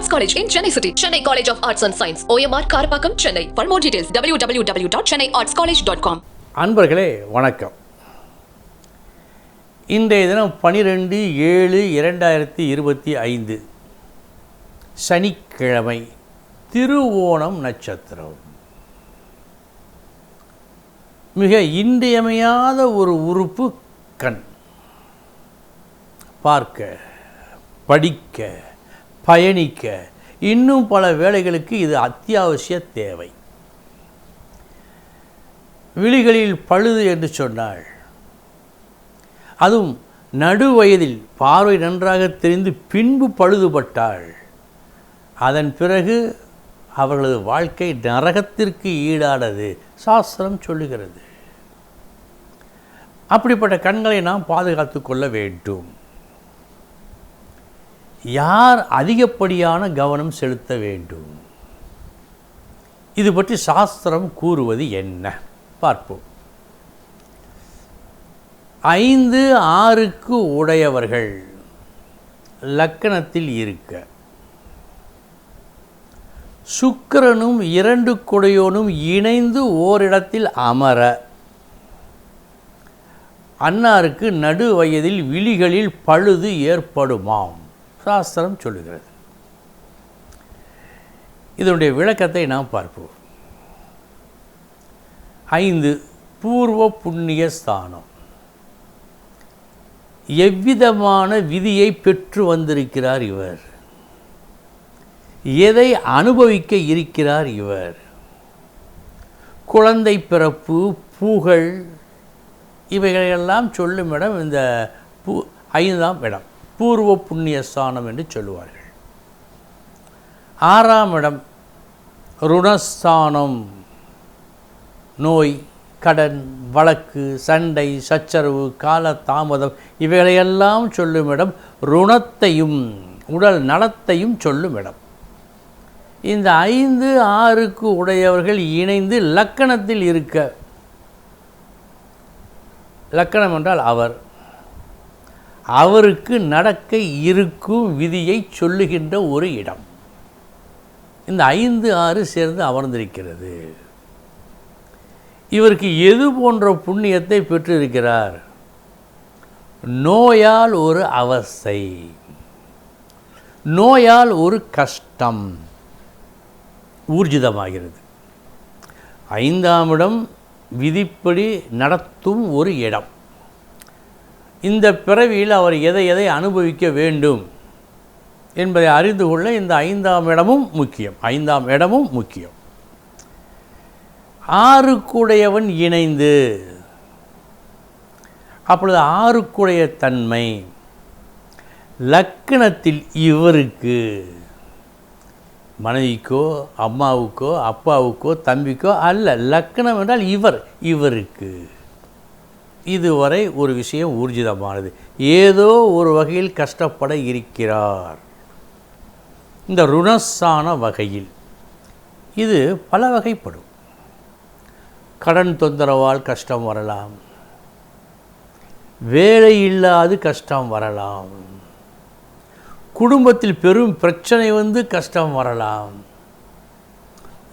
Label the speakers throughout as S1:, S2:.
S1: Arts College in Chennai City. Chennai College of Arts and Science. OMR Karapakam, Chennai. For more details, www.chennaiartscollege.com.
S2: அன்பர்களே வணக்கம். இன்றைய தினம் 12/7/2025 சனிக்கிழமை, திருவோணம் நட்சத்திரம். மிக இன்றியமையாத ஒரு உறுப்பு கண். பார்க்க, படிக்க, பயணிக்க, இன்னும் பல வேளைகளுக்கு இது அத்தியாவசிய தேவை. விழிகளில் பழுது என்று சொன்னாள், அதுவும் நடுவயதில் பார்வை நன்றாக தெரிந்து பின்பு பழுதுபட்டாள். அதன் பிறகு அவர்களது வாழ்க்கை நரகத்திற்கு ஈடானது சாஸ்திரம் சொல்லுகிறது. அப்படிப்பட்ட கண்களை நாம் பாதுகாத்து கொள்ள வேண்டும். யார் அதிகப்படியான கவனம் செலுத்த வேண்டும்? இது பற்றி சாஸ்திரம் கூறுவது என்ன பார்ப்போம். 5, 6க்கு உடையவர்கள் லக்கணத்தில் இருக்க, சுக்கிரனும் 2 குடையோனும் இணைந்து ஓரிடத்தில் அமர, அன்னாருக்கு நடு வயதில் விழிகளில் பழுது ஏற்படுமாம் சாஸ்திரம் சொல்லுகிறது. இதனுடைய விளக்கத்தை நாம் பார்ப்போம். 5 பூர்வ புண்ணிய ஸ்தானம். எவ்விதமான விதியை பெற்று வந்திருக்கிறார் இவர்? எதை அனுபவிக்க இருக்கிறார் இவர்? குழந்தை பிறப்பு, புகழ், இவைகளெல்லாம் சொல்லும் இடம் இந்த 5ஆம் இடம், பூர்வ புண்ணிய ஸ்தானம் என்று சொல்லுவார்கள். 6ஆம் இடம் ருணஸ்தானம். நோய், கடன், வழக்கு, சண்டை, சச்சரவு, கால தாமதம், இவைகளையெல்லாம் சொல்லும் இடம், ருணத்தையும் உடல் நலத்தையும் சொல்லும் இடம். இந்த 5, 6க்கு உடையவர்கள் இணைந்து லக்கணத்தில் இருக்க, லக்கணம் என்றால் அவருக்கு நடக்க இருக்கும் விதியை சொல்லுகின்ற ஒரு இடம். இந்த 5, 6 சேர்ந்து அமர்ந்திருக்கிறது. இவருக்கு எது போன்ற புண்ணியத்தை பெற்றிருக்கிறார்? நோயால் ஒரு அவஸ்தை, நோயால் ஒரு கஷ்டம் ஊர்ஜிதமாகிறது. 5ஆம் இடம் விதிப்படி நடத்தும் ஒரு இடம். இந்த பிறவியில் அவர் எதை அனுபவிக்க வேண்டும் என்பதை அறிந்து கொள்ள இந்த 5ஆம் இடமும் முக்கியம். 5ஆம் இடமும் முக்கியம். 6க்குடையவன் இணைந்து, அப்பொழுது 6க்குடைய தன்மை லக்கணத்தில் இவருக்கு, மனைவிக்கோ, அம்மாவுக்கோ, அப்பாவுக்கோ, தம்பிக்கோ அல்ல. லக்கணம் என்றால் இவருக்கு இதுவரை ஒரு விஷயம் ஊர்ஜிதமானது. ஏதோ ஒரு வகையில் கஷ்டப்பட இருக்கிறார். இந்த ருணஸ்தான வகையில் இது பல வகைப்படும். கடன் தொந்தரவால் கஷ்டம் வரலாம், வேலை இல்லாது கஷ்டம் வரலாம், குடும்பத்தில் பெரும் பிரச்சனை வந்து கஷ்டம் வரலாம்,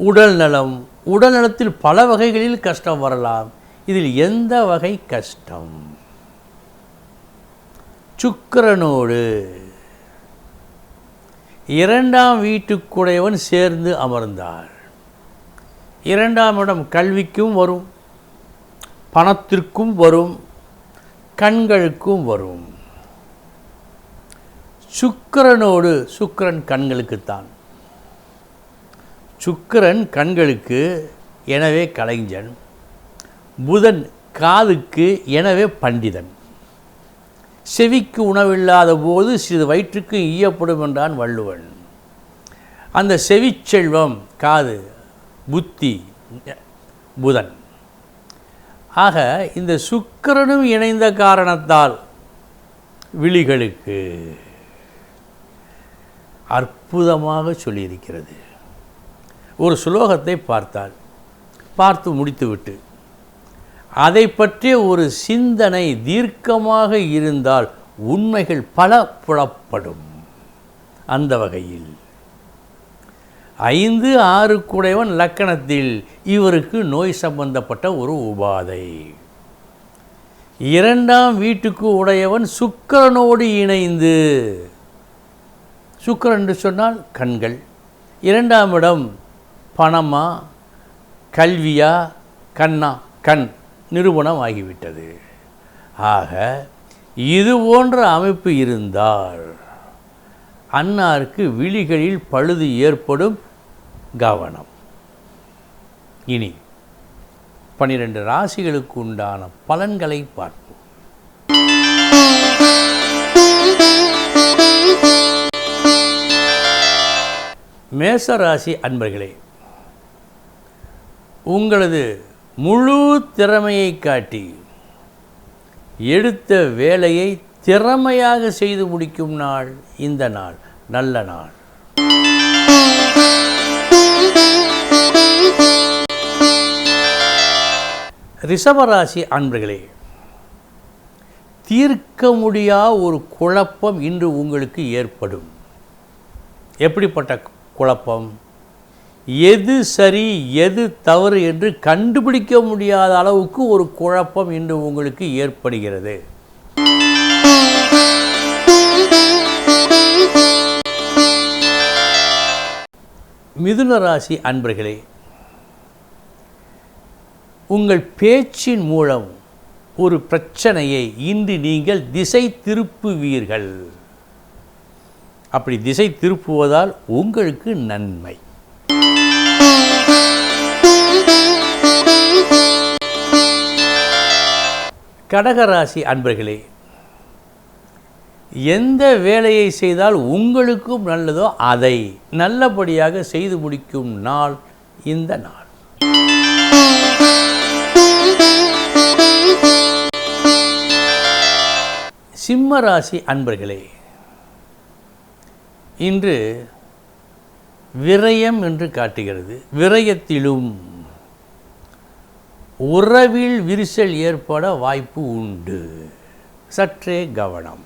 S2: உடல் நலத்தில் பல வகைகளில் கஷ்டம் வரலாம். இதில் எந்த வகை கஷ்டம்? சுக்கிரனோடு 2ஆம் வீட்டுக்குடையவன் சேர்ந்து அமர்ந்தார். 2ஆம் இடம் கல்விக்கும் வரும், பணத்திற்கும் வரும், கண்களுக்கும் வரும். சுக்கிரனோடு, சுக்கிரன் கண்களுக்குத்தான். சுக்கிரன் கண்களுக்கு, எனவே கலைஞன். புதன் காதுக்கு, எனவே பண்டிதன். செவிக்கு உணவில்லாத போது சிறிது வயிற்றுக்கு ஈயப்படும் என்றான் வள்ளுவன். அந்த செவிச்செல்வம் காது, புத்தி புதன். ஆக இந்த சுக்கிரனும் இணைந்த காரணத்தால் விழிகளுக்கு அற்புதமாக சொல்லியிருக்கிறது. ஒரு சுலோகத்தை பார்த்து முடித்துவிட்டு அதை பற்றிய ஒரு சிந்தனை தீர்க்கமாக இருந்தால் உண்மைகள் பல புலப்படும். அந்த வகையில் 5, 6 கூடையவன் லக்கணத்தில் இவருக்கு நோய் சம்பந்தப்பட்ட ஒரு உபாதை. 2ஆம் வீட்டுக்கு உடையவன் சுக்கிரனோடு இணைந்து, சுக்கிரன் என்று சொன்னால் கண்கள், 2ஆம் இடம் பணமா கல்வியா கண்ணா, கண் நிரூபணம் ஆகிவிட்டது. ஆக இது போன்ற அமைப்பு இருந்தால் அன்னாருக்கு விழிகளில் பழுது ஏற்படும். கவனம். இனி 12 ராசிகளுக்கு உண்டான பலன்களை பார்ப்போம். மேசராசி அன்பர்களே, உங்களது முழு திறமையை காட்டி எடுத்த வேலையை திறமையாக செய்து முடிக்கும் நாள் இந்த நாள். நல்ல நாள். ரிஷபராசி அன்பர்களே, தீர்க்க முடியாத ஒரு குழப்பம் இன்று உங்களுக்கு ஏற்படும். எப்படிப்பட்ட குழப்பம்? எது சரி எது தவறு என்று கண்டுபிடிக்க முடியாத அளவுக்கு ஒரு குழப்பம் இன்று உங்களுக்கு ஏற்படுகிறது. மிதுன ராசி அன்பர்களே, உங்கள் பேச்சின் மூலம் ஒரு பிரச்சனையை இன்று நீங்கள் திசை திருப்புவீர்கள். அப்படி திசை திருப்புவதால் உங்களுக்கு நன்மை. கடகராசி அன்பர்களே, எந்த வேலையை செய்தால் உங்களுக்கும் நல்லதோ அதை நல்லபடியாக செய்து முடிக்கும் நாள் இந்த நாள். சிம்ம ராசி அன்பர்களே, இன்று விரயம் என்று காட்டுகிறது. விரயத்திலும் உறவில் விரிசல் ஏற்பட வாய்ப்பு உண்டு. சற்றே கவனம்.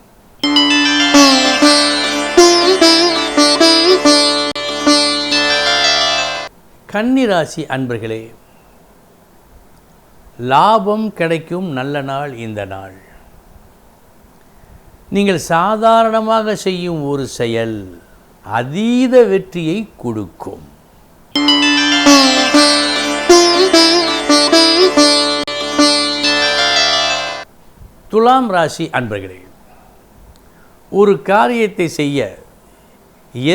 S2: கன்னிராசி அன்பர்களே, லாபம் கிடைக்கும் நல்ல நாள் இந்த நாள். நீங்கள் சாதாரணமாக செய்யும் ஒரு செயல் அதீத வெற்றியை கொடுக்கும். துலாம் ராசி அன்பர்களே, ஒரு காரியத்தை செய்ய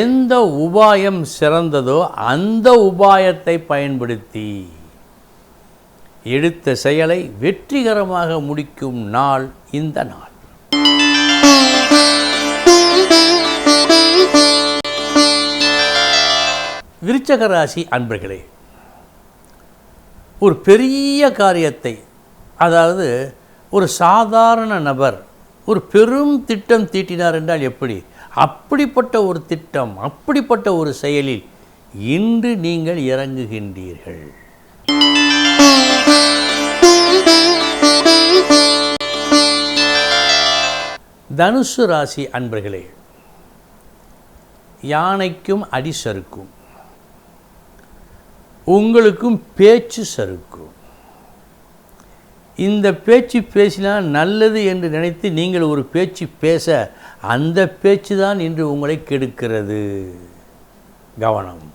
S2: எந்த உபாயம் சிறந்ததோ அந்த உபாயத்தை பயன்படுத்தி எடுத்த செயலை வெற்றிகரமாக முடிக்கும் நாள் இந்த நாள். விருச்சக ராசி அன்பர்களே, ஒரு பெரிய காரியத்தை, அதாவது ஒரு சாதாரண நபர் ஒரு பெரும் திட்டம் தீட்டினார் என்றால் எப்படி, அப்படிப்பட்ட ஒரு திட்டம், அப்படிப்பட்ட ஒரு செயலில் இன்று நீங்கள் இறங்குகின்றீர்கள். தனுசு ராசி அன்பர்களே, யானைக்கும் அடி சறுக்கும், உங்களுக்கும் பேச்சு சறுக்கும். இந்த பேச்சு பேசினால் நல்லது என்று நினைத்து நீங்கள் ஒரு பேச்சு பேச, அந்த பேச்சு தான் இன்று உங்களை கெடுக்கிறது. கவனம்.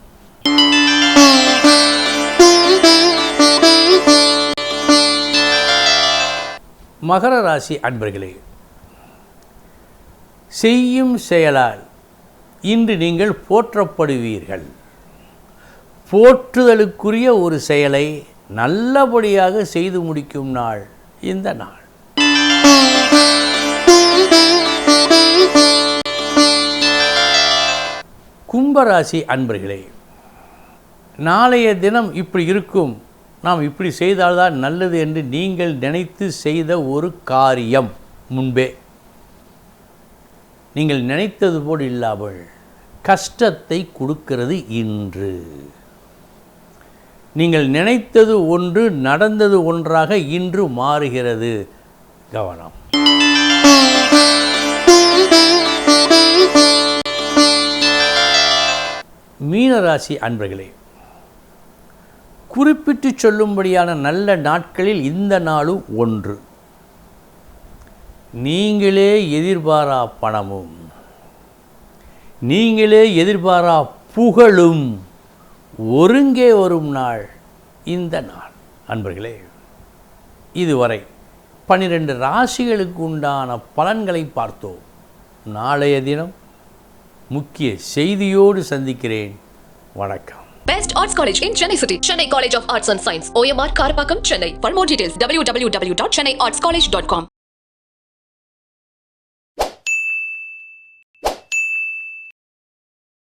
S2: மகர ராசி அன்பர்களே, செய்யும் செயலால் இன்று நீங்கள் போற்றப்படுவீர்கள். போற்றுதலுக்குரிய ஒரு செயலை நல்லபடியாக செய்து முடிக்கும் நாள் இந்த நாள். கும்பராசி அன்பர்களே, நாளைய தினம் இப்படி இருக்கும், நாம் இப்படி செய்தால்தான் நல்லது என்று நீங்கள் நினைத்து செய்த ஒரு காரியம் முன்பே நீங்கள் நினைத்தது போல் இல்லாமல் கஷ்டத்தை கொடுக்கிறது இன்று. நீங்கள் நினைத்தது ஒன்று, நடந்தது ஒன்றாக இன்று மாறுகிறது. கவனம். மீனராசி அன்பர்களே, குறிப்பிட்டு சொல்லும்படியான நல்ல நாட்களில் இந்த நாளும் ஒன்று. நீங்களே எதிர்பாரா பணமும் நீங்களே எதிர்பாரா புகழும் ஒருங்கே வரும் நாள் இந்த நாள். அன்பர்களே, இதுவரை 12 ராசிகளுக்கு உண்டான பலன்களை பார்த்தோம். நாளைய தினம் முக்கிய செய்தியோடு சந்திக்கிறேன். வணக்கம்.
S1: Best Arts College in Chennai City. Chennai College of Arts and Science. OMR Karpakkam, Chennai. For more details, www.chennaiartscollege.com.